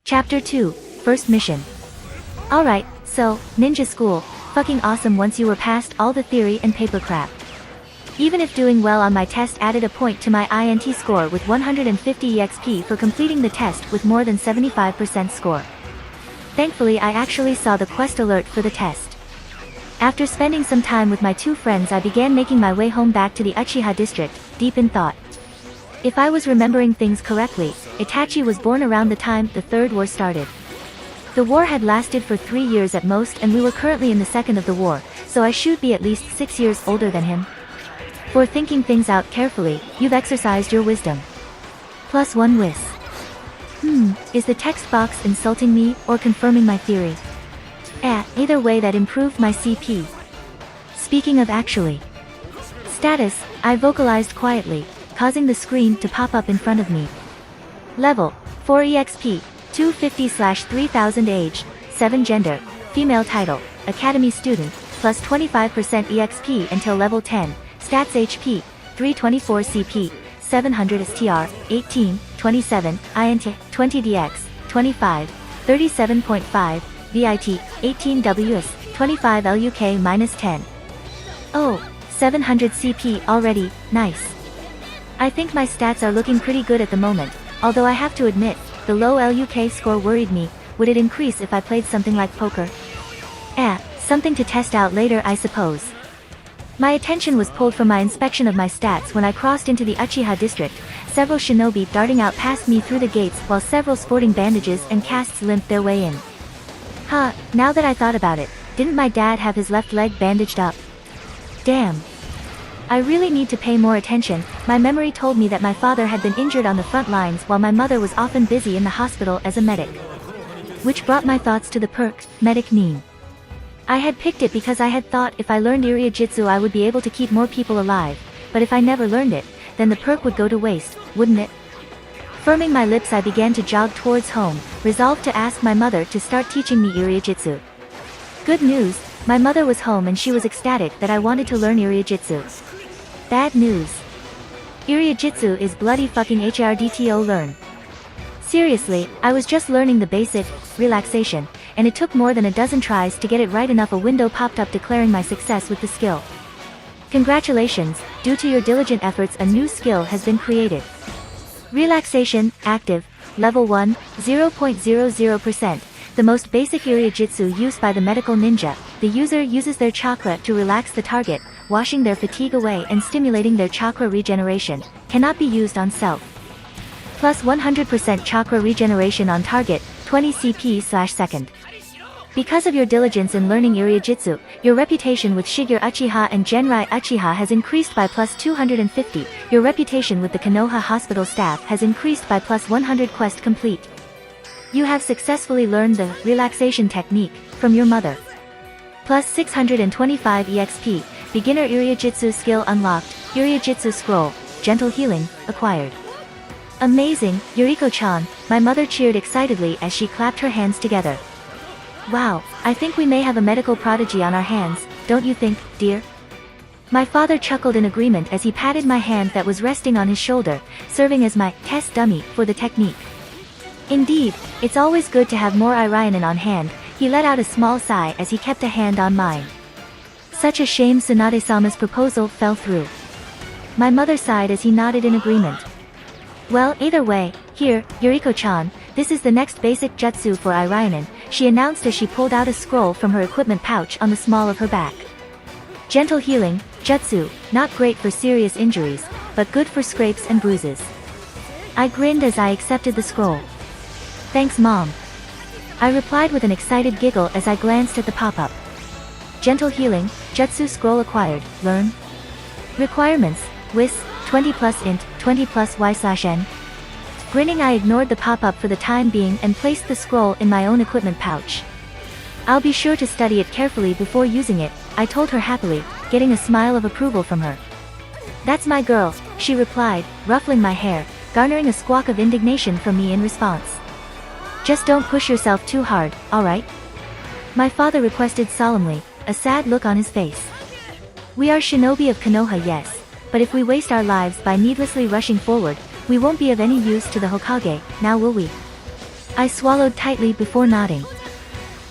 Chapter 2, First Mission. Alright, so, ninja school, fucking awesome once you were past all the theory and paper crap. Even if doing well on my test added a point to my INT score with 150 EXP for completing the test with more than 75% score. Thankfully I actually saw the quest alert for the test. After spending some time with my two friends I began making my way home back to the Uchiha district, deep in thought. If I was remembering things correctly, Itachi was born around the time the Third War started. The war had lasted for 3 years at most and we were currently in the second of the war, so I should be at least 6 years older than him. For thinking things out carefully, you've exercised your wisdom. +1 whiz. Is the text box insulting me or confirming my theory? Either way that improved my CP. Speaking of actually. Status, I vocalized quietly, causing the screen to pop up in front of me. Level, 4 EXP, 250/3000 age, 7 gender, female title, academy student, plus 25% EXP until level 10, stats HP, 324 CP, 700 STR, 18, 27, INT, 20 DX, 25, 37.5, VIT, 18 WS, 25 LUK minus 10. Oh, 700 CP already, nice. I think my stats are looking pretty good at the moment, although I have to admit, the low LUK score worried me. Would it increase if I played something like poker? Something to test out later I suppose. My attention was pulled from my inspection of my stats when I crossed into the Uchiha district, several shinobi darting out past me through the gates while several sporting bandages and casts limped their way in. Now that I thought about it, didn't my dad have his left leg bandaged up? Damn. I really need to pay more attention. My memory told me that my father had been injured on the front lines while my mother was often busy in the hospital as a medic. Which brought my thoughts to the perk, Medic Name. I had picked it because I had thought if I learned Iryujitsu I would be able to keep more people alive, but if I never learned it, then the perk would go to waste, wouldn't it? Firming my lips I began to jog towards home, resolved to ask my mother to start teaching me Iryujitsu. Good news, my mother was home and she was ecstatic that I wanted to learn Iryujitsu. Bad news. Iryujitsu is bloody fucking HRDTO learn. Seriously, I was just learning the basic, relaxation, and it took more than a dozen tries to get it right enough a window popped up declaring my success with the skill. Congratulations, due to your diligent efforts a new skill has been created. Relaxation, active, level 1, 0.00%. The most basic Iryujitsu used by the medical ninja. The user uses their chakra to relax the target, washing their fatigue away and stimulating their chakra regeneration. Cannot be used on self. Plus 100% chakra regeneration on target, 20 CP/second. Because of your diligence in learning Iryujitsu, your reputation with Shigyure Uchiha and Genrai Uchiha has increased by plus 250. Your reputation with the Konoha hospital staff has increased by plus 100. Quest complete. You have successfully learned the relaxation technique from your mother. Plus 625 EXP. Beginner Iryujitsu skill unlocked. Iryujitsu scroll, gentle healing, acquired. Amazing, Yuriko-chan, my mother cheered excitedly as she clapped her hands together. Wow, I think we may have a medical prodigy on our hands, don't you think, dear? My father chuckled in agreement as he patted my hand that was resting on his shoulder, serving as my test dummy for the technique. Indeed, it's always good to have more Irionin on hand. He let out a small sigh as he kept a hand on mine. Such a shame Tsunade-sama's proposal fell through. My mother sighed as he nodded in agreement. Well, either way, here, Yuriko-chan, this is the next basic jutsu for Irionin, she announced as she pulled out a scroll from her equipment pouch on the small of her back. Gentle healing, jutsu, not great for serious injuries, but good for scrapes and bruises. I grinned as I accepted the scroll. Thanks Mom. I replied with an excited giggle as I glanced at the pop-up. Gentle healing, jutsu scroll acquired, learn. Requirements, WIS, 20 plus int, 20 plus y/n. Grinning I ignored the pop-up for the time being and placed the scroll in my own equipment pouch. I'll be sure to study it carefully before using it, I told her happily, getting a smile of approval from her. That's my girl, she replied, ruffling my hair, garnering a squawk of indignation from me in response. Just don't push yourself too hard, alright? My father requested solemnly, a sad look on his face. We are shinobi of Konoha, yes, but if we waste our lives by needlessly rushing forward, we won't be of any use to the Hokage, now will we? I swallowed tightly before nodding.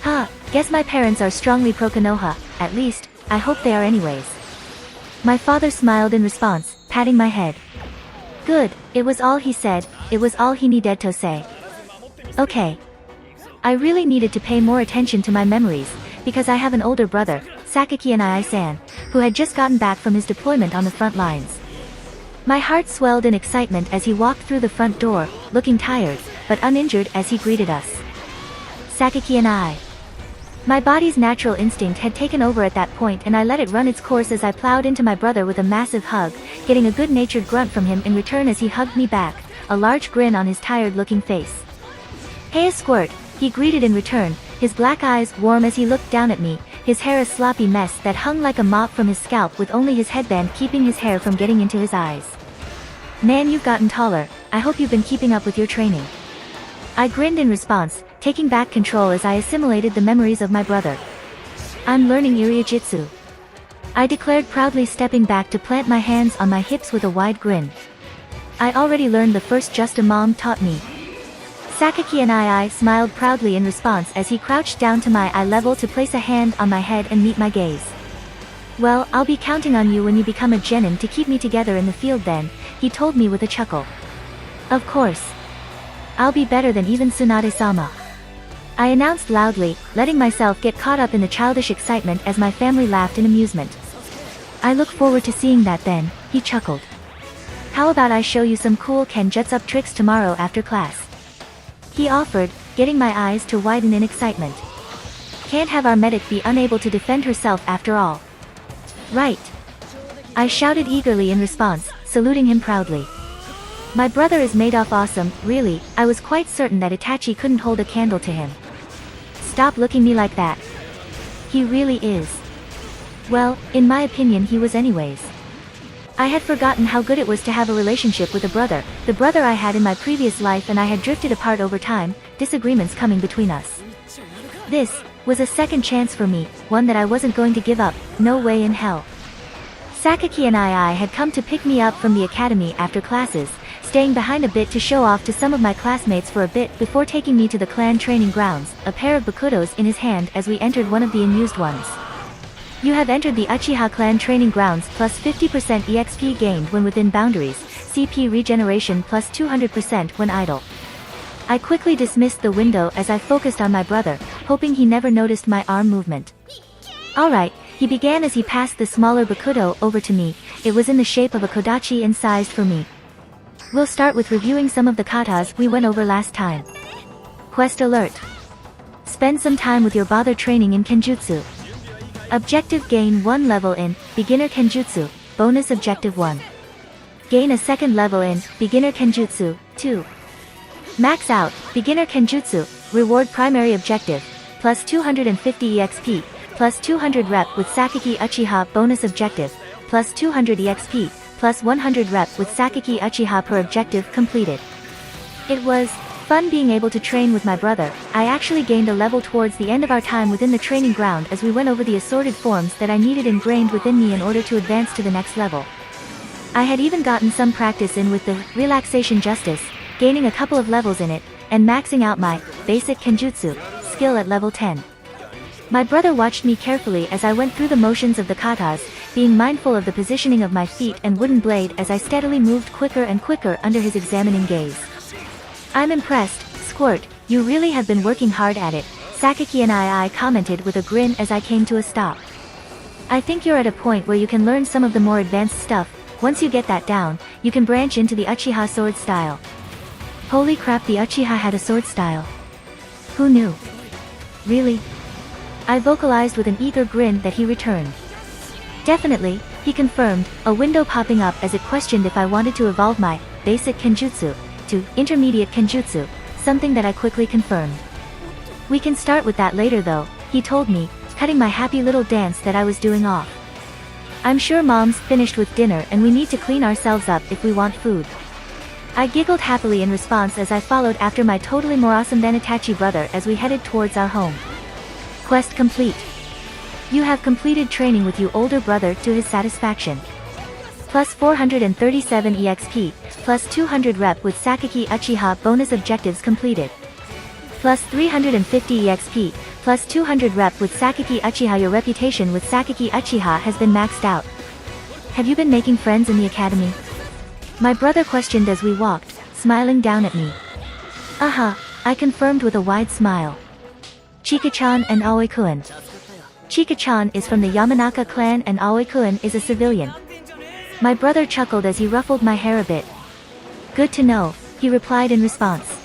Huh, guess my parents are strongly pro Konoha, at least, I hope they are anyways. My father smiled in response, patting my head. Good, it was all he said, it was all he needed to say. Okay. I really needed to pay more attention to my memories, because I have an older brother, Sakaki and I-san, who had just gotten back from his deployment on the front lines. My heart swelled in excitement as he walked through the front door, looking tired, but uninjured as he greeted us. Sakaki and I. My body's natural instinct had taken over at that point and I let it run its course as I plowed into my brother with a massive hug, getting a good-natured grunt from him in return as he hugged me back, a large grin on his tired-looking face. Hey, a squirt, he greeted in return, his black eyes warm as he looked down at me, his hair a sloppy mess that hung like a mop from his scalp with only his headband keeping his hair from getting into his eyes. Man, you've gotten taller, I hope you've been keeping up with your training. I grinned in response, taking back control as I assimilated the memories of my brother. I'm learning Iryujitsu. I declared proudly, stepping back to plant my hands on my hips with a wide grin. I already learned the first just a mom taught me. Sakaki and I smiled proudly in response as he crouched down to my eye level to place a hand on my head and meet my gaze. Well, I'll be counting on you when you become a genin to keep me together in the field then, he told me with a chuckle. Of course. I'll be better than even Tsunade-sama. I announced loudly, letting myself get caught up in the childish excitement as my family laughed in amusement. I look forward to seeing that then, he chuckled. How about I show you some cool Kenjutsu tricks tomorrow after class? He offered, getting my eyes to widen in excitement. Can't have our medic be unable to defend herself after all. Right. I shouted eagerly in response, saluting him proudly. My brother is made off awesome, really, I was quite certain that Itachi couldn't hold a candle to him. Stop looking me like that. He really is. Well, in my opinion he was anyways. I had forgotten how good it was to have a relationship with a brother, the brother I had in my previous life, and I had drifted apart over time, disagreements coming between us. This was a second chance for me, one that I wasn't going to give up, no way in hell. Sakaki and I had come to pick me up from the academy after classes, staying behind a bit to show off to some of my classmates for a bit before taking me to the clan training grounds, a pair of bakudos in his hand as we entered one of the unused ones. You have entered the Uchiha clan training grounds, plus 50% EXP gained when within boundaries, CP regeneration plus 200% when idle. I quickly dismissed the window as I focused on my brother, hoping he never noticed my arm movement. Alright, he began as he passed the smaller bakudo over to me, it was in the shape of a kodachi and sized for me. We'll start with reviewing some of the katas we went over last time. Quest alert. Spend some time with your brother training in Kenjutsu. Objective: gain 1 level in Beginner Kenjutsu, bonus objective 1. Gain a second level in Beginner Kenjutsu, 2. Max out Beginner Kenjutsu, reward primary objective, plus 250 EXP, plus 200 rep with Sakaki Uchiha bonus objective, plus 200 EXP, plus 100 rep with Sakaki Uchiha per objective completed. It was fun being able to train with my brother. I actually gained a level towards the end of our time within the training ground as we went over the assorted forms that I needed ingrained within me in order to advance to the next level. I had even gotten some practice in with the relaxation justice, gaining a couple of levels in it, and maxing out my basic Kenjutsu skill at level 10. My brother watched me carefully as I went through the motions of the katas, being mindful of the positioning of my feet and wooden blade as I steadily moved quicker and quicker under his examining gaze. I'm impressed, Squirt, you really have been working hard at it, Sakaki and I commented with a grin as I came to a stop. I think you're at a point where you can learn some of the more advanced stuff. Once you get that down, you can branch into the Uchiha sword style. Holy crap, the Uchiha had a sword style. Who knew? Really? I vocalized with an eager grin that he returned. Definitely, he confirmed, a window popping up as it questioned if I wanted to evolve my basic Kenjutsu to intermediate Kenjutsu, something that I quickly confirmed. We can start with that later though, he told me, cutting my happy little dance that I was doing off. I'm sure mom's finished with dinner and we need to clean ourselves up if we want food. I giggled happily in response as I followed after my totally more awesome than Itachi brother as we headed towards our home. Quest complete. You have completed training with your older brother to his satisfaction. Plus 437 EXP, plus 200 rep with Sakaki Uchiha bonus objectives completed. plus 350 EXP, plus 200 rep with Sakaki Uchiha. Your reputation with Sakaki Uchiha has been maxed out. Have you been making friends in the academy? My brother questioned as we walked, smiling down at me. I confirmed with a wide smile. Chika-chan and Aoi-kun. Chika-chan is from the Yamanaka clan and Aoi-kun is a civilian. My brother chuckled as he ruffled my hair a bit. Good to know, he replied in response.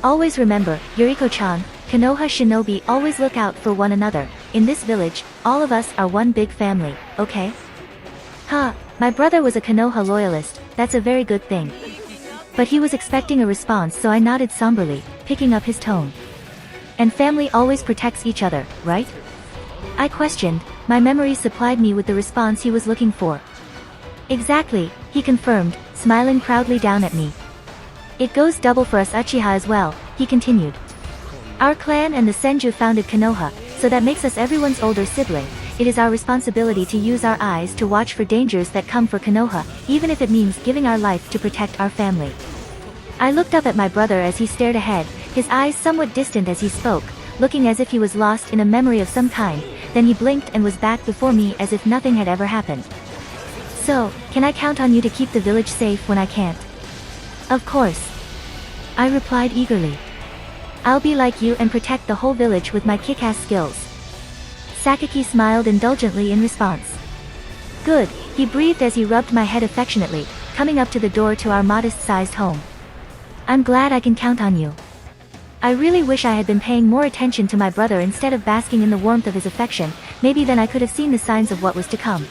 Always remember, Yuriko-chan, Konoha shinobi always look out for one another. In this village, all of us are one big family, okay? My brother was a Konoha loyalist, that's a very good thing. But he was expecting a response, so I nodded somberly, picking up his tone. And family always protects each other, right? I questioned. My memory supplied me with the response he was looking for. Exactly, he confirmed, smiling proudly down at me. It goes double for us Uchiha as well, he continued. Our clan and the Senju founded Konoha, so that makes us everyone's older sibling. It is our responsibility to use our eyes to watch for dangers that come for Konoha, even if it means giving our life to protect our family. I looked up at my brother as he stared ahead, his eyes somewhat distant as he spoke, looking as if he was lost in a memory of some kind, then he blinked and was back before me as if nothing had ever happened. So, can I count on you to keep the village safe when I can't? Of course. I replied eagerly. I'll be like you and protect the whole village with my kick-ass skills. Sakaki smiled indulgently in response. Good, he breathed as he rubbed my head affectionately, coming up to the door to our modest-sized home. I'm glad I can count on you. I really wish I had been paying more attention to my brother instead of basking in the warmth of his affection, maybe then I could have seen the signs of what was to come.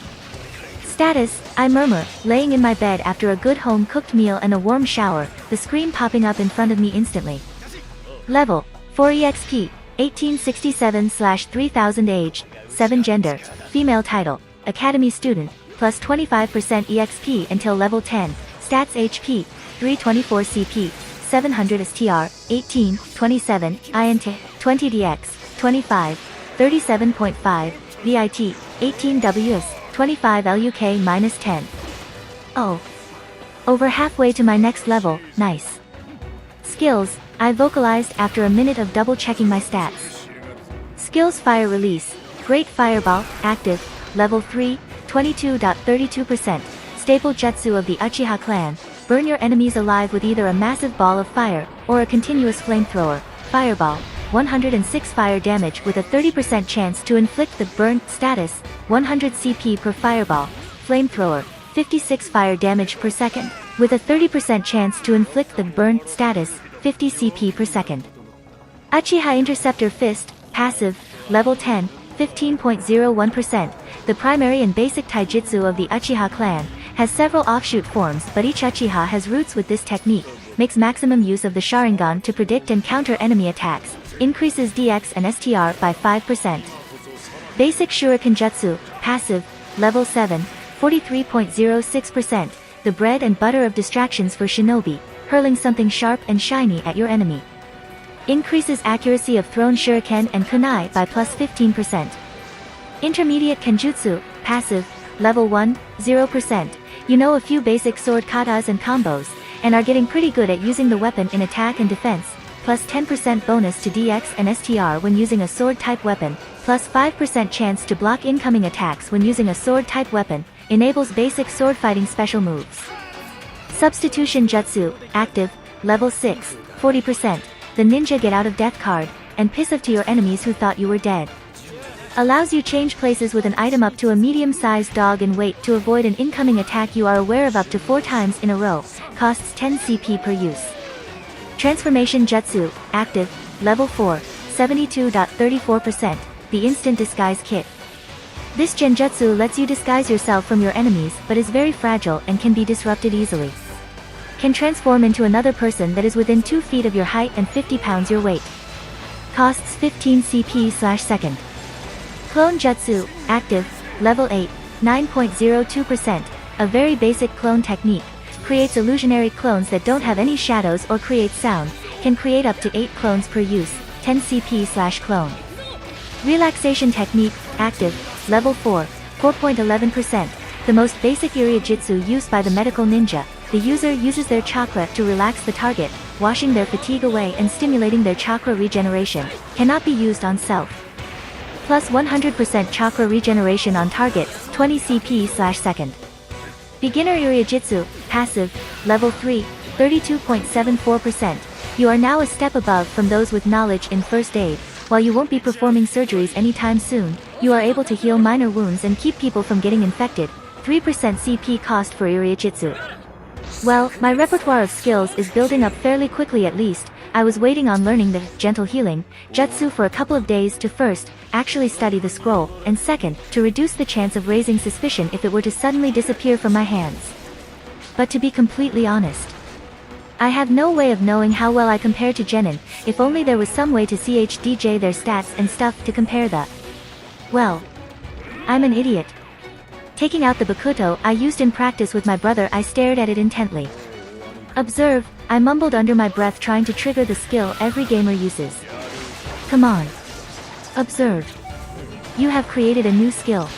Status, I murmur, laying in my bed after a good home-cooked meal and a warm shower, the screen popping up in front of me instantly. Level, 4 EXP, 1867/3000 age, 7 gender, female title, academy student, plus 25% EXP until level 10, stats HP, 324 CP, 700 STR, 18, 27, INT, 20 DX, 25, 37.5, VIT, 18 WS, 25 LUK-10. Oh. Over halfway to my next level, nice. Skills, I vocalized after a minute of double-checking my stats. Skills Fire Release, Great Fireball, active, level 3, 22.32%, staple jutsu of the Uchiha clan, burn your enemies alive with either a massive ball of fire, or a continuous flamethrower, Fireball, 106 fire damage with a 30% chance to inflict the burn, status, 100 CP per fireball, flamethrower, 56 fire damage per second, with a 30% chance to inflict the burn, status, 50 CP per second. Uchiha Interceptor Fist, passive, level 10, 15.01%, the primary and basic taijutsu of the Uchiha clan, has several offshoot forms but each Uchiha has roots with this technique, makes maximum use of the Sharingan to predict and counter enemy attacks, increases DX and STR by 5%. Basic Shuriken Jutsu, passive, level 7, 43.06%, the bread and butter of distractions for shinobi, hurling something sharp and shiny at your enemy. Increases accuracy of thrown shuriken and kunai by plus 15%. Intermediate Kenjutsu, passive, level 1, 0%, you know a few basic sword katas and combos, and are getting pretty good at using the weapon in attack and defense, plus 10% bonus to DX and STR when using a sword-type weapon, plus 5% chance to block incoming attacks when using a sword-type weapon, enables basic sword fighting special moves. Substitution Jutsu, active, level 6, 40%, the ninja get out of death card, and piss off to your enemies who thought you were dead. Allows you change places with an item up to a medium-sized dog in weight to avoid an incoming attack you are aware of up to 4 times in a row, costs 10 CP per use. Transformation Jutsu, active, level 4, 72.34%, the instant disguise kit. This genjutsu lets you disguise yourself from your enemies but is very fragile and can be disrupted easily. Can transform into another person that is within 2 feet of your height and 50 pounds your weight. Costs 15 CP/second. Clone Jutsu, active, level 8, 9.02%, a very basic clone technique, creates illusionary clones that don't have any shadows or create sound, can create up to 8 clones per use, 10 CP/clone. Relaxation technique, active, level 4, 4.11%, the most basic Iriya Jutsu used by the medical ninja, the user uses their chakra to relax the target, washing their fatigue away and stimulating their chakra regeneration, cannot be used on self. Plus 100% chakra regeneration on target, 20 CP/second. Beginner Iryujitsu, passive, level 3, 32.74%. You are now a step above from those with knowledge in first aid. While you won't be performing surgeries anytime soon, you are able to heal minor wounds and keep people from getting infected. 3% CP cost for Iryujitsu. Well, my repertoire of skills is building up fairly quickly at least. I was waiting on learning the gentle healing jutsu for a couple of days to first, actually study the scroll, and second, to reduce the chance of raising suspicion if it were to suddenly disappear from my hands. But to be completely honest, I have no way of knowing how well I compare to Genin. If only there was some way to CHDJ their stats and stuff to compare the. Well, I'm an idiot. Taking out the Bakuto I used in practice with my brother, I stared at it intently. Observe, I mumbled under my breath, trying to trigger the skill every gamer uses. Come on. Observe. You have created a new skill.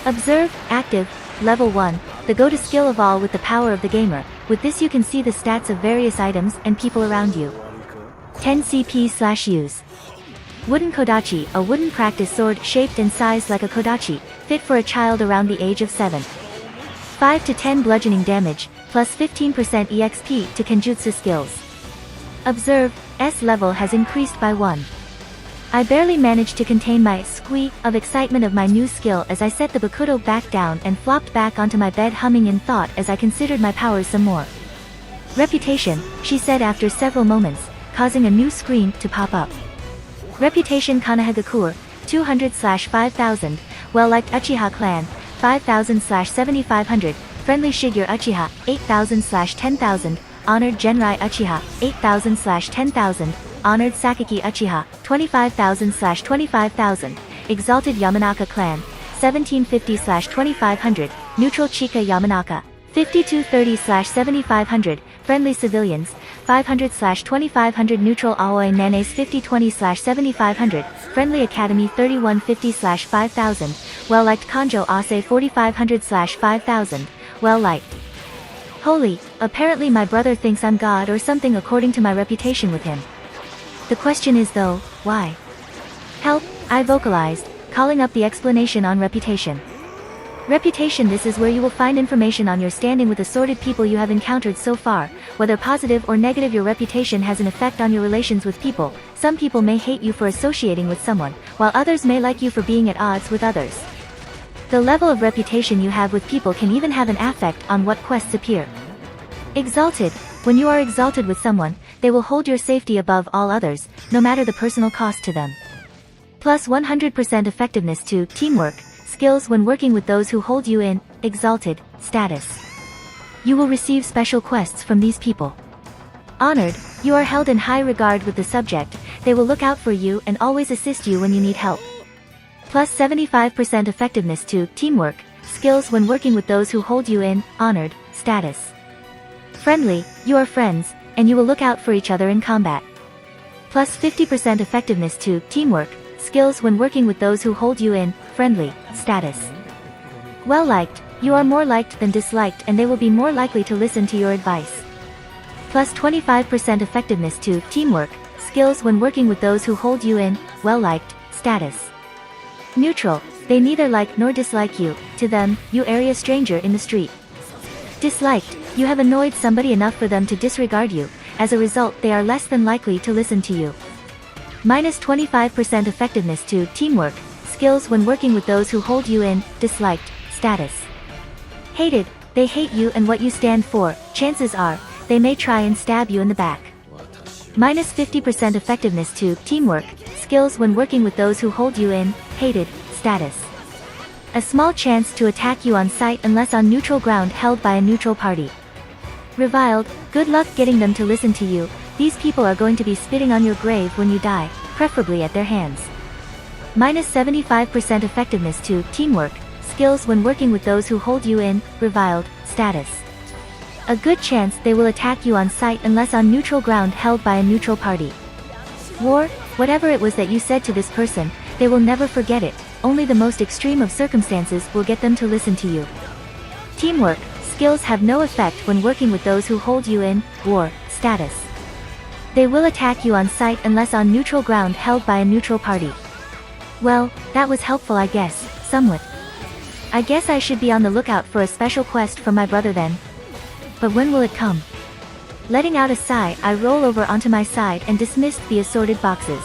Observe, active, level 1, the go-to skill of all with the power of the gamer. With this you can see the stats of various items and people around you. 10 CP/use. Wooden Kodachi, a wooden practice sword shaped and sized like a Kodachi, fit for a child around the age of 7. 5 to 10 bludgeoning damage, plus 15% EXP to Kenjutsu skills. Observe, S level has increased by 1. I barely managed to contain my squeak of excitement of my new skill as I set the Bakuto back down and flopped back onto my bed, humming in thought as I considered my powers some more. Reputation, she said after several moments, causing a new screen to pop up. Reputation Kanahagakur, 200/5000, well-liked Uchiha clan, 5000/7500, friendly Shigyure Uchiha, 8000/10000, honored Genrai Uchiha, 8000/10000, honored Sakaki Uchiha, 25000/25000, exalted Yamanaka clan, 1750/2500, neutral Chika Yamanaka, 5230/7500, friendly civilians, 500/2500, neutral Aoi Nanes, 5020/7500, friendly academy, 3150/5000, well-liked Kanjo Ase, 4500/5000, well-liked. Holy, apparently my brother thinks I'm God or something according to my reputation with him. The question is though, why? Help, I vocalized, calling up the explanation on reputation. Reputation, this is where you will find information on your standing with assorted people you have encountered so far. Whether positive or negative, your reputation has an effect on your relations with people. Some people may hate you for associating with someone, while others may like you for being at odds with others. The level of reputation you have with people can even have an effect on what quests appear. Exalted. When you are exalted with someone, they will hold your safety above all others, no matter the personal cost to them. Plus 100% effectiveness to teamwork skills when working with those who hold you in exalted status. You will receive special quests from these people. Honored. You are held in high regard with the subject. They will look out for you and always assist you when you need help. Plus 75% effectiveness to teamwork skills when working with those who hold you in honored status. Friendly. You are friends, and you will look out for each other in combat. Plus 50% effectiveness to teamwork skills when working with those who hold you in friendly status. Well-liked. You are more liked than disliked, and they will be more likely to listen to your advice. Plus 25% effectiveness to teamwork skills when working with those who hold you in well-liked status. Neutral. They neither like nor dislike you. To them, you are a stranger in the street. Disliked. You have annoyed somebody enough for them to disregard you. As a result, they are less than likely to listen to you. Minus 25% effectiveness to teamwork skills when working with those who hold you in disliked status. Hated. They hate you and what you stand for. Chances are, they may try and stab you in the back. Minus 50% effectiveness to teamwork skills when working with those who hold you in hated status. A small chance to attack you on sight unless on neutral ground held by a neutral party. Reviled. Good luck getting them to listen to you. These people are going to be spitting on your grave when you die, preferably at their hands. Minus 75% effectiveness to teamwork skills when working with those who hold you in reviled status. A good chance they will attack you on sight unless on neutral ground held by a neutral party. War. Whatever it was that you said to this person, they will never forget it. Only the most extreme of circumstances will get them to listen to you. Teamwork skills have no effect when working with those who hold you in war status. They will attack you on sight unless on neutral ground held by a neutral party. Well, that was helpful I guess, somewhat. I guess I should be on the lookout for a special quest from my brother then. But when will it come? Letting out a sigh, I roll over onto my side and dismissed the assorted boxes.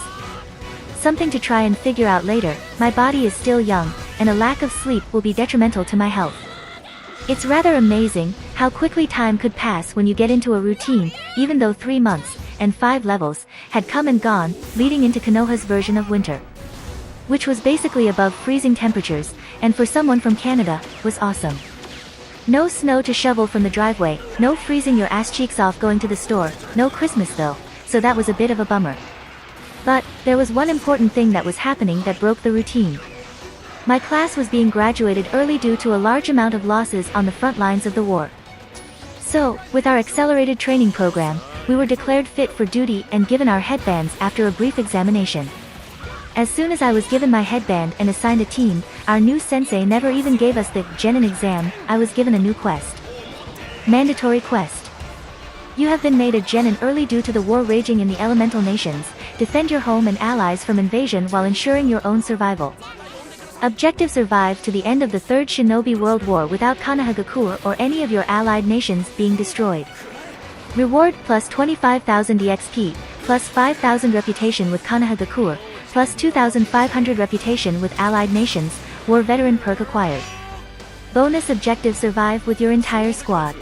Something to try and figure out later, my body is still young, and a lack of sleep will be detrimental to my health. It's rather amazing how quickly time could pass when you get into a routine, even though 3 months, and 5 levels, had come and gone, leading into Konoha's version of winter. Which was basically above freezing temperatures, and for someone from Canada, was awesome. No snow to shovel from the driveway, no freezing your ass cheeks off going to the store, no Christmas though, so that was a bit of a bummer. But, there was one important thing that was happening that broke the routine. My class was being graduated early due to a large amount of losses on the front lines of the war. So, with our accelerated training program, we were declared fit for duty and given our headbands after a brief examination. As soon as I was given my headband and assigned a team, our new sensei never even gave us the genin exam. I was given a new quest. Mandatory quest. You have been made a genin early due to the war raging in the elemental nations. Defend your home and allies from invasion while ensuring your own survival. Objective: survive to the end of the Third Shinobi World War without Konohagakure or any of your allied nations being destroyed. Reward: plus 25,000 EXP, plus 5,000 reputation with Konohagakure, plus 2,500 reputation with allied nations, war veteran perk acquired. Bonus objective: survive with your entire squad.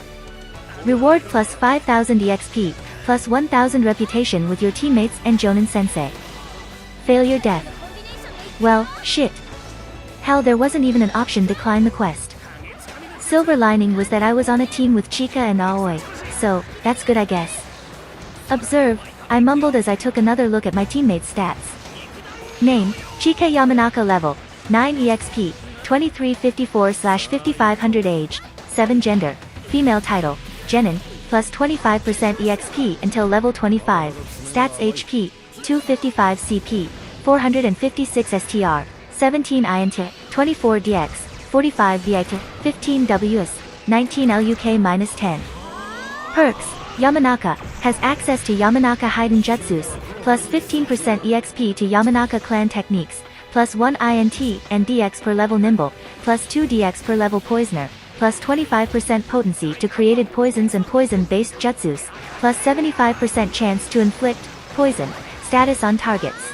Reward: plus 5,000 EXP, plus 1,000 reputation with your teammates and Jonin sensei. Failure: death. Well, shit. Hell, there wasn't even an option to decline the quest. Silver lining was that I was on a team with Chika and Aoi, so, that's good I guess. Observe, I mumbled as I took another look at my teammates' stats. Name, Chika Yamanaka level, 9 EXP, 2354/5500 age, 7 gender, female title, genin, plus 25% EXP until level 25, stats HP, 255 CP, 456 STR, 17 INT, 24 DX, 45 VIT, 15 WS, 19 LUK-10. Perks, Yamanaka, has access to Yamanaka Hidden Jutsus, plus 15% EXP to Yamanaka clan techniques, plus 1 INT and DX per level nimble, plus 2 DX per level poisoner, plus 25% potency to created poisons and poison-based jutsus, plus 75% chance to inflict poison status on targets.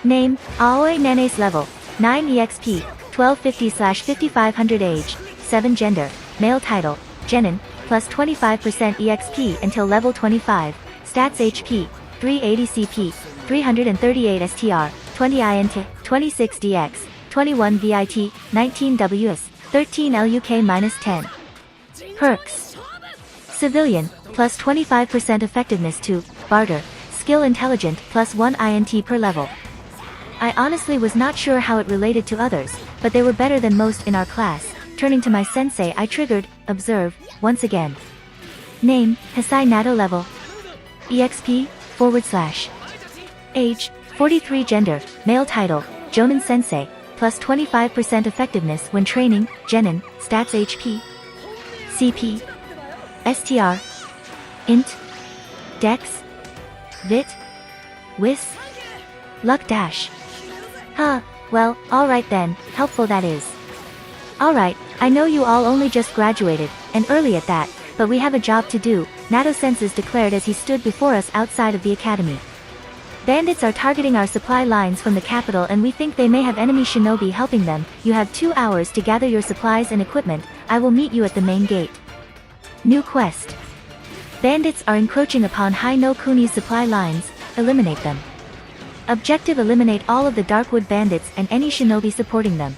Name, Aoi Nene's level, 9 EXP, 1250/5500 age, 7 gender, male title, genin, plus 25% EXP until level 25, stats HP, 380 CP, 338 STR, 20 INT, 26 DX, 21 VIT, 19 WS, 13 LUK-10. Perks. Civilian, plus 25% effectiveness to barter, skill intelligent, plus 1 INT per level. I honestly was not sure how it related to others, but they were better than most in our class. Turning to my sensei, I triggered, observe, once again. Name, Hisai Nato level. EXP, /. Age, 43 gender, male title, Jonin sensei, plus 25% effectiveness when training, genin, stats HP, CP, STR, int, dex, vit, wis, luck dash. Huh, well, alright then, helpful that is. Alright, I know you all only just graduated, and early at that, but we have a job to do, Nato senses declared as he stood before us outside of the academy. Bandits are targeting our supply lines from the capital and we think they may have enemy shinobi helping them. You have 2 hours to gather your supplies and equipment. I will meet you at the main gate. New quest. Bandits are encroaching upon Hai no Kuni's supply lines, eliminate them. Objective: eliminate all of the Darkwood bandits and any shinobi supporting them.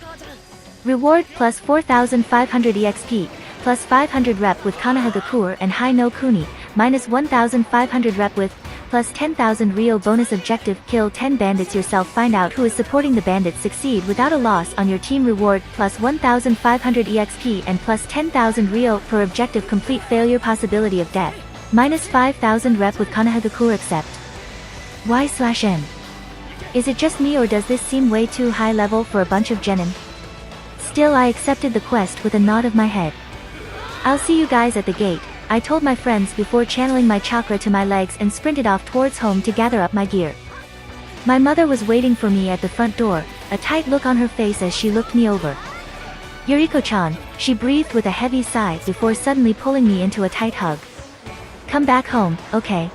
Reward: plus 4,500 EXP, plus 500 rep with Konohagakure and Hai no Kuni, minus 1,500 rep with, plus 10,000 Rio bonus objective: kill 10 bandits yourself, find out who is supporting the bandits, succeed without a loss on your team. Reward: plus 1,500 EXP and plus 10,000 Rio per objective, complete failure, possibility of death, minus 5,000 rep with Konohagakure, accept. Y/N. Is it just me or does this seem way too high level for a bunch of genin? Still, I accepted the quest with a nod of my head. I'll see you guys at the gate. I told my friends before channeling my chakra to my legs and sprinted off towards home to gather up my gear. My mother was waiting for me at the front door, a tight look on her face as she looked me over. "Yuriko-chan," she breathed with a heavy sigh before suddenly pulling me into a tight hug. "Come back home, okay?"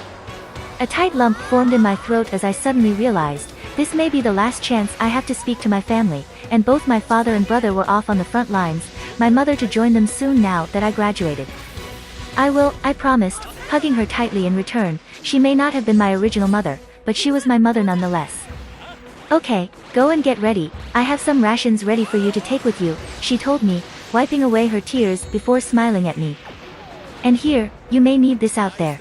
A tight lump formed in my throat as I suddenly realized, this may be the last chance I have to speak to my family, and both my father and brother were off on the front lines, my mother to join them soon now that I graduated. "I will," I promised, hugging her tightly in return. She may not have been my original mother, but she was my mother nonetheless. "Okay, go and get ready, I have some rations ready for you to take with you," she told me, wiping away her tears before smiling at me. "And here, you may need this out there."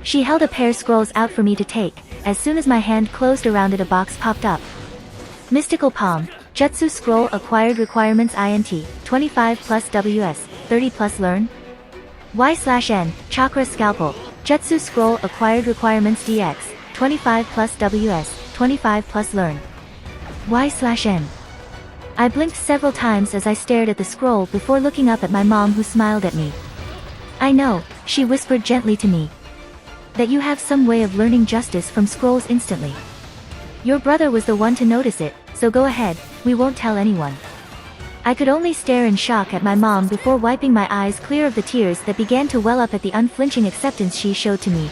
She held a pair scrolls out for me to take. As soon as my hand closed around it, a box popped up. Mystical Palm, Jutsu Scroll Acquired Requirements INT, 25 plus WS, 30 plus Learn. Y/N, Chakra Scalpel, Jutsu Scroll Acquired Requirements DX, 25 plus WS, 25 plus Learn. Y/N. I blinked several times as I stared at the scroll before looking up at my mom, who smiled at me. "I know," she whispered gently to me, "that you have some way of learning justice from scrolls instantly. Your brother was the one to notice it, so go ahead, we won't tell anyone." I could only stare in shock at my mom before wiping my eyes clear of the tears that began to well up at the unflinching acceptance she showed to me.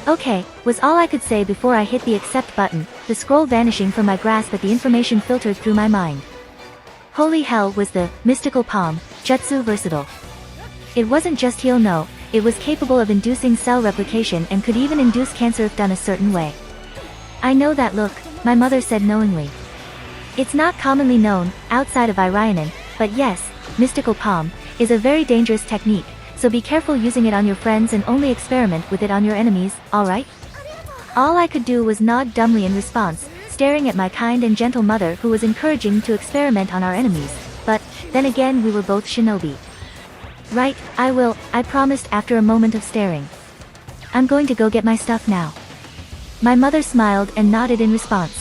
"Okay," was all I could say before I hit the accept button, the scroll vanishing from my grasp as the information filtered through my mind. Holy hell, was the Mystical Palm Jutsu versatile. It wasn't just heal, no, it was capable of inducing cell replication and could even induce cancer if done a certain way. "I know that look," my mother said knowingly. "It's not commonly known, outside of Irionen, but yes, Mystical Palm is a very dangerous technique, so be careful using it on your friends and only experiment with it on your enemies, alright?" All I could do was nod dumbly in response, staring at my kind and gentle mother, who was encouraging to experiment on our enemies, but, then again, we were both shinobi. "Right, I will," I promised after a moment of staring. "I'm going to go get my stuff now." My mother smiled and nodded in response.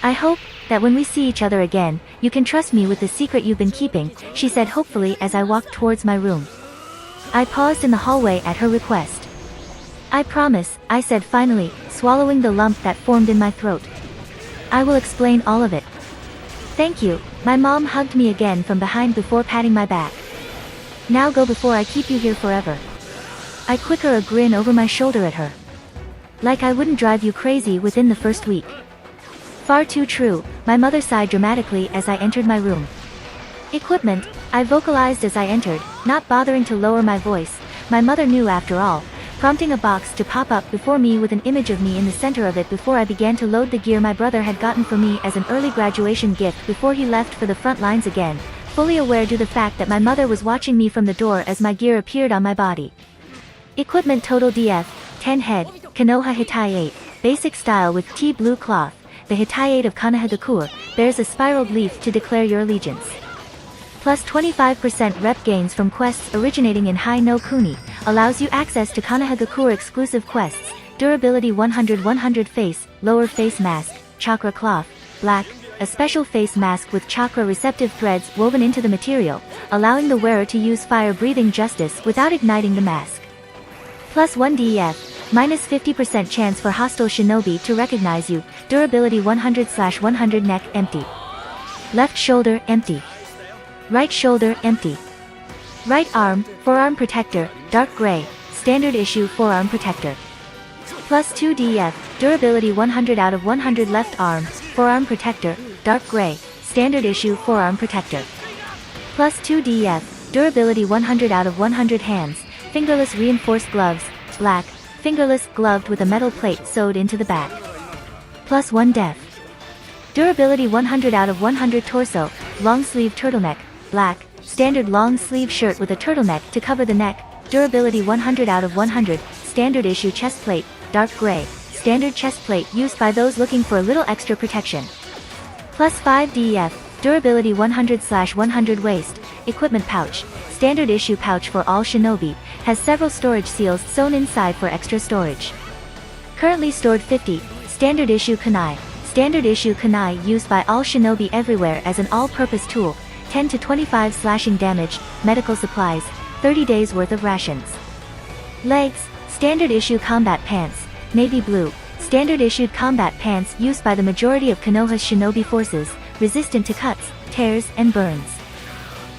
"I hope that when we see each other again, you can trust me with the secret you've been keeping," she said hopefully as I walked towards my room. I paused in the hallway at her request. "I promise," I said finally, swallowing the lump that formed in my throat. "I will explain all of it." "Thank you," my mom hugged me again from behind before patting my back. "Now go before I keep you here forever." I quicker a grin over my shoulder at her. "Like I wouldn't drive you crazy within the first week." "Far too true," my mother sighed dramatically as I entered my room. "Equipment," I vocalized as I entered, not bothering to lower my voice. My mother knew after all, prompting a box to pop up before me with an image of me in the center of it before I began to load the gear my brother had gotten for me as an early graduation gift before he left for the front lines again, fully aware due to the fact that my mother was watching me from the door as my gear appeared on my body. Equipment total DF, 10 head, Konoha Hitai 8, basic style with tea blue cloth. The Hitai 8 of Konohagakure bears a spiraled leaf to declare your allegiance. Plus 25% rep gains from quests originating in Hai no Kuni, allows you access to Konohagakure exclusive quests. Durability 100 face, lower face mask, chakra cloth, black, a special face mask with chakra receptive threads woven into the material, allowing the wearer to use fire breathing justice without igniting the mask. Plus 1 DEF, minus 50% chance for hostile shinobi to recognize you, durability 100/100 neck empty. Left shoulder empty. Right shoulder empty. Right arm, forearm protector, dark gray, standard issue forearm protector. Plus 2 DF, durability 100 out of 100 left arm, forearm protector, dark gray, standard issue forearm protector. Plus 2 DF, durability 100 out of 100 hands, fingerless reinforced gloves, black, fingerless, gloved with a metal plate sewed into the back. Plus 1 def. Durability 100 out of 100 torso, long sleeve turtleneck, black, standard long sleeve shirt with a turtleneck to cover the neck, durability 100 out of 100, standard issue chest plate, dark gray, standard chest plate used by those looking for a little extra protection. Plus 5 DEF, durability 100/100 waist, equipment pouch, standard issue pouch for all shinobi, has several storage seals sewn inside for extra storage. Currently stored 50, standard issue kunai, standard issue kunai used by all shinobi everywhere as an all-purpose tool, 10 to 25 slashing damage, medical supplies, 30 days worth of rations. Legs, standard issue combat pants, navy blue, standard issued combat pants used by the majority of Konoha's shinobi forces, resistant to cuts, tears, and burns.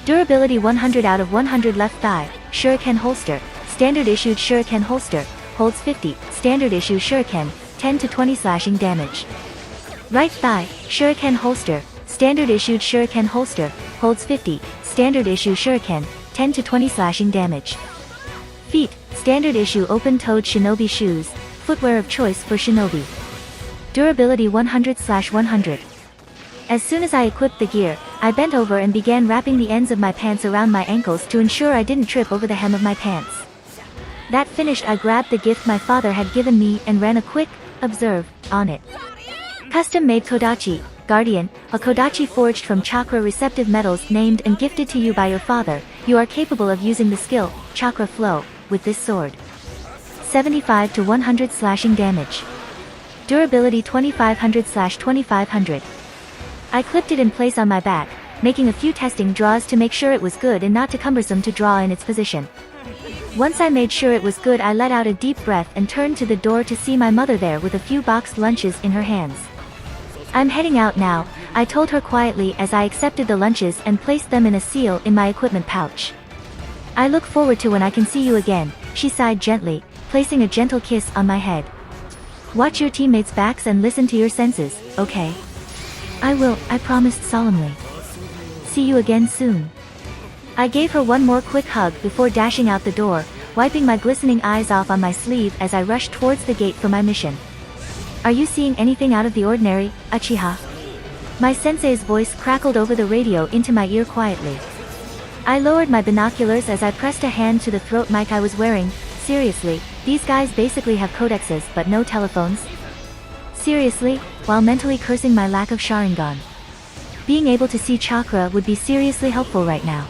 Durability 100 out of 100 left thigh, shuriken holster, standard issued shuriken holster, holds 50, standard issue shuriken, 10 to 20 slashing damage. Right thigh, shuriken holster, standard issued shuriken holster, holds 50, standard issue shuriken, 10 to 20 slashing damage. Feet, standard issue open-toed shinobi shoes, footwear of choice for shinobi. Durability 100/100. As soon as I equipped the gear, I bent over and began wrapping the ends of my pants around my ankles to ensure I didn't trip over the hem of my pants. That finished, I grabbed the gift my father had given me and ran a quick observe on it. Custom-made Kodachi, Guardian, a Kodachi forged from chakra receptive metals named and gifted to you by your father. You are capable of using the skill, chakra flow, with this sword. 75 to 100 slashing damage. Durability 2500/2500. I clipped it in place on my back, making a few testing draws to make sure it was good and not too cumbersome to draw in its position. Once I made sure it was good, I let out a deep breath and turned to the door to see my mother there with a few boxed lunches in her hands. I'm heading out now, I told her quietly as I accepted the lunches and placed them in a seal in my equipment pouch. I look forward to when I can see you again, she sighed gently, placing a gentle kiss on my head. Watch your teammates' backs and listen to your senses, okay? I will, I promised solemnly. See you again soon. I gave her one more quick hug before dashing out the door, wiping my glistening eyes off on my sleeve as I rushed towards the gate for my mission. Are you seeing anything out of the ordinary, Uchiha? My sensei's voice crackled over the radio into my ear quietly. I lowered my binoculars as I pressed a hand to the throat mic I was wearing. Seriously, these guys basically have codexes but no telephones? Seriously, while mentally cursing my lack of Sharingan. Being able to see chakra would be seriously helpful right now.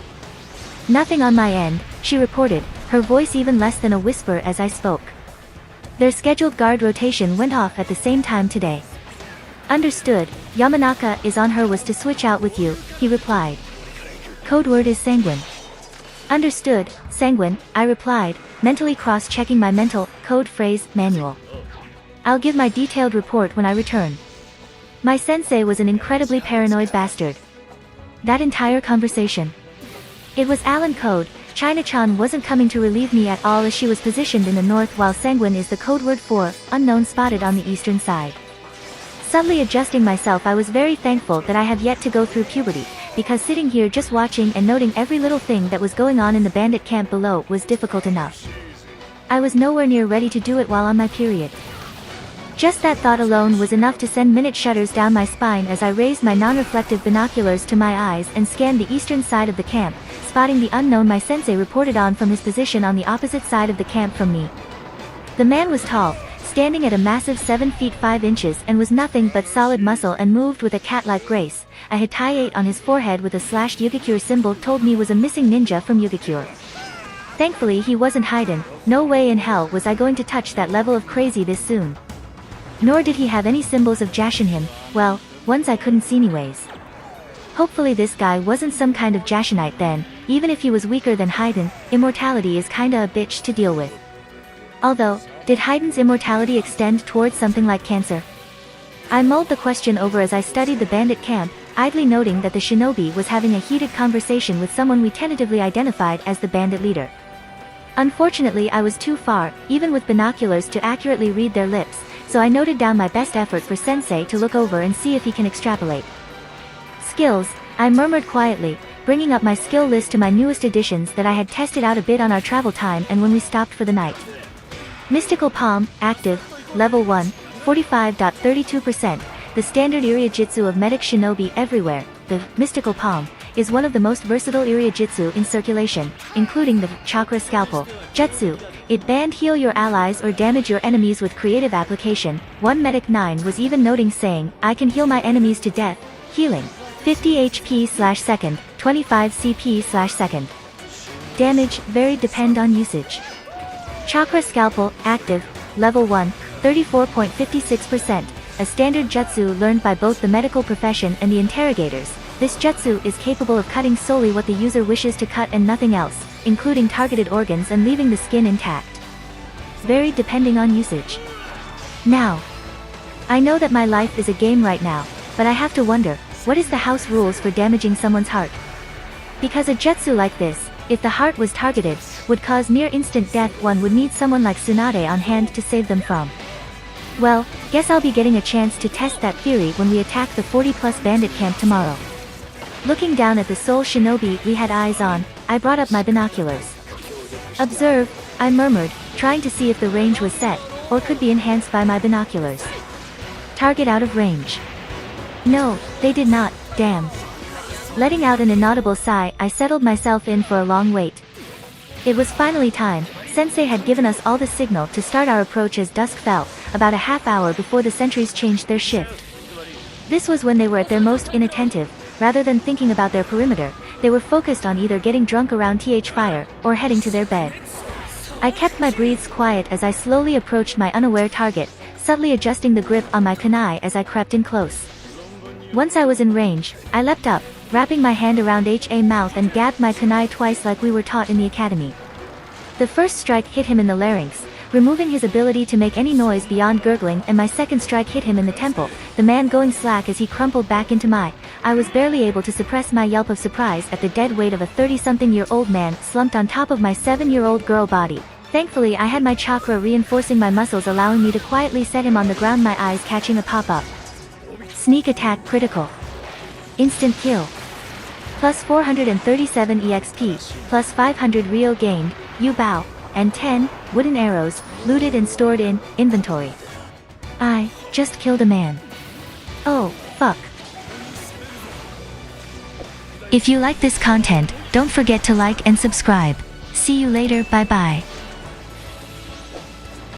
Nothing on my end, she reported, her voice even less than a whisper as I spoke. Their scheduled guard rotation went off at the same time today. Understood, Yamanaka is on her was to switch out with you, he replied. Code word is sanguine. Understood, sanguine, I replied, mentally cross-checking my mental code phrase manual. I'll give my detailed report when I return. My sensei was an incredibly paranoid bastard. That entire conversation. It was Alan code. China-chan wasn't coming to relieve me at all as she was positioned in the north while sanguine is the code word for unknown spotted on the eastern side. Subtly adjusting myself, I was very thankful that I have yet to go through puberty, because sitting here just watching and noting every little thing that was going on in the bandit camp below was difficult enough. I was nowhere near ready to do it while on my period. Just that thought alone was enough to send minute shudders down my spine as I raised my non-reflective binoculars to my eyes and scanned the eastern side of the camp, spotting the unknown my sensei reported on from his position on the opposite side of the camp from me. The man was tall, standing at a massive 7 feet 5 inches and was nothing but solid muscle and moved with a cat-like grace. A Hitai-8 on his forehead with a slashed Yugikure symbol told me was a missing ninja from Yugikure. Thankfully he wasn't hidden, no way in hell was I going to touch that level of crazy this soon. Nor did he have any symbols of Jashin him, well, ones I couldn't see anyways. Hopefully this guy wasn't some kind of Jashinite then, even if he was weaker than Haiden, immortality is kinda a bitch to deal with. Although, did Haiden's immortality extend towards something like cancer? I mulled the question over as I studied the bandit camp, idly noting that the shinobi was having a heated conversation with someone we tentatively identified as the bandit leader. Unfortunately I was too far, even with binoculars to accurately read their lips, so I noted down my best effort for sensei to look over and see if he can extrapolate. Skills, I murmured quietly, bringing up my skill list to my newest additions that I had tested out a bit on our travel time and when we stopped for the night. Mystical Palm, active, level 1, 45.32%, the standard Iriajitsu of medic shinobi everywhere. The Mystical Palm is one of the most versatile Iriajitsu in circulation, including the Chakra Scalpel Jutsu. It banned heal your allies or damage your enemies with creative application. One medic 9 was even noting saying, I can heal my enemies to death, healing 50 HP/second, 25 CP/second. Damage varied depend on usage. Chakra Scalpel, active, level 1, 34.56%, a standard jutsu learned by both the medical profession and the interrogators. This jutsu is capable of cutting solely what the user wishes to cut and nothing else. including targeted organs and leaving the skin intact. Varied depending on usage. Now, I know that my life is a game right now, but I have to wonder, what is the house rules for damaging someone's heart? Because a jutsu like this, if the heart was targeted, would cause near instant death. One would need someone like Tsunade on hand to save them from. Well, guess I'll be getting a chance to test that theory when we attack the 40+ bandit camp tomorrow. Looking down at the sole shinobi we had eyes on, I brought up my binoculars. Observe, I murmured, trying to see if the range was set, or could be enhanced by my binoculars. Target out of range. No, they did not, damn. Letting out an inaudible sigh, I settled myself in for a long wait. It was finally time. Sensei had given us all the signal to start our approach as dusk fell, about a half hour before the sentries changed their shift. This was when they were at their most inattentive. Rather than thinking about their perimeter, they were focused on either getting drunk around fire, or heading to their bed. I kept my breaths quiet as I slowly approached my unaware target, subtly adjusting the grip on my kunai as I crept in close. Once I was in range, I leapt up, wrapping my hand around mouth and gabbed my kunai twice like we were taught in the academy. The first strike hit him in the larynx, removing his ability to make any noise beyond gurgling, and my second strike hit him in the temple, the man going slack as he crumpled back into my. I was barely able to suppress my yelp of surprise at the dead weight of a 30-something-year-old man slumped on top of my 7-year-old girl body. Thankfully I had my chakra reinforcing my muscles, allowing me to quietly set him on the ground, my eyes catching a pop-up. Sneak attack critical. Instant kill. Plus 437 EXP, plus 500 Rio gained, Yu-Bao, and 10 wooden arrows, looted and stored in inventory. I just killed a man. Oh, fuck. If you like this content, don't forget to like and subscribe. See you later, bye bye.